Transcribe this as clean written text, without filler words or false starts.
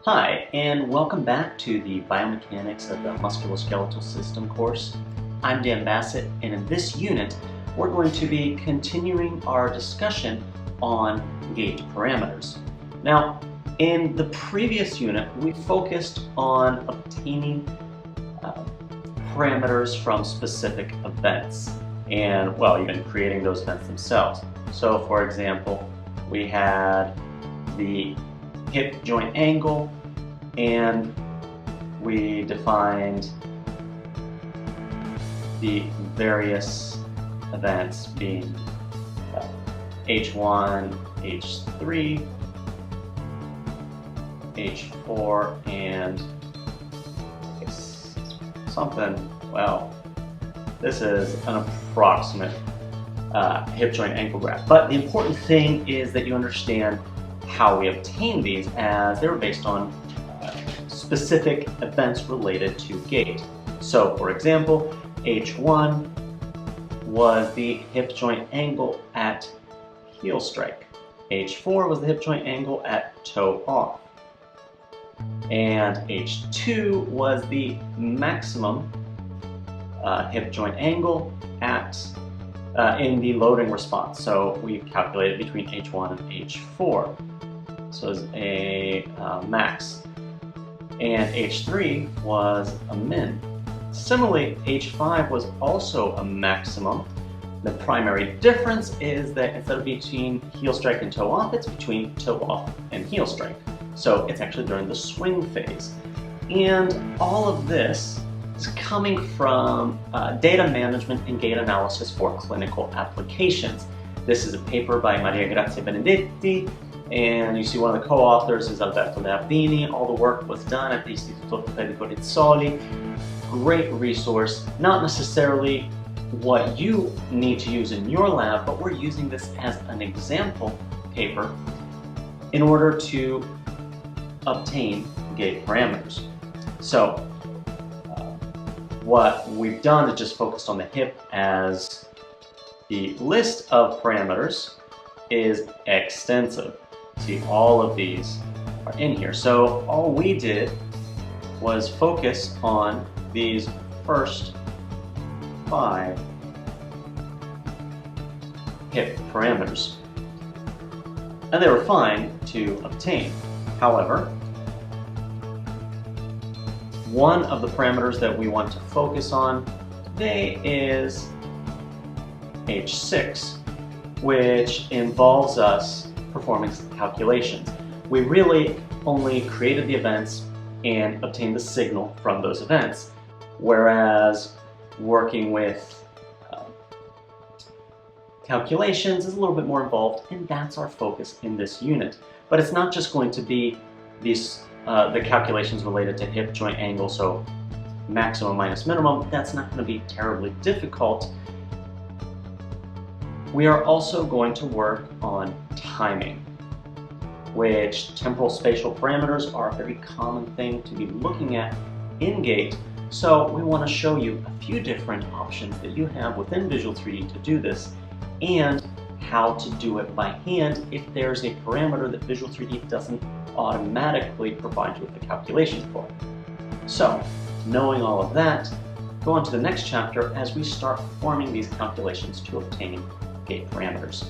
Hi, and welcome back to the Biomechanics of the Musculoskeletal System course. I'm Dan Bassett, and in this unit, we're going to be continuing our discussion on gait parameters. Now, in the previous unit, we focused on obtaining parameters from specific events, and, well, even creating those events themselves. So, for example, we had the hip joint angle, and we defined the various events being H1, H3, H4, and something, well, this is an approximate hip joint ankle graph. But the important thing is that you understand how we obtain these, as they were based on specific events related to gait. So, for example, H1 was the hip joint angle at heel strike. H4 was the hip joint angle at toe off. And H2 was the maximum hip joint angle at in the loading response. So we calculated between H1 and H4. So it's a max. And H3 was a min. Similarly, H5 was also a maximum. The primary difference is that instead of between heel strike and toe off, it's between toe off and heel strike. So it's actually during the swing phase. And all of this is coming from data management and gait analysis for clinical applications. This is a paper by Maria Grazia Benedetti, and you see one of the co-authors is Alberto Leardini. All the work was done at the Istituto Ortopedico Rizzoli. Great resource, not necessarily what you need to use in your lab, but we're using this as an example paper in order to obtain gait parameters. So what we've done is just focused on the hip, as the list of parameters is extensive. See, all of these are in here. So all we did was focus on these first 5 hip parameters. And they were fine to obtain. However, one of the parameters that we want to focus on today is H6, which involves us performing calculations. We really only created the events and obtained the signal from those events, whereas working with calculations is a little bit more involved, and that's our focus in this unit. But it's not just going to be these the calculations related to hip joint angle, so maximum minus minimum. That's not going to be terribly difficult. We are also going to work on timing, which temporal spatial parameters are a very common thing to be looking at in gait. So we want to show you a few different options that you have within Visual 3D to do this, and how to do it by hand if there's a parameter that Visual 3D doesn't automatically provide you with the calculation for. So, knowing all of that, go on to the next chapter as we start performing these calculations to obtain gait parameters.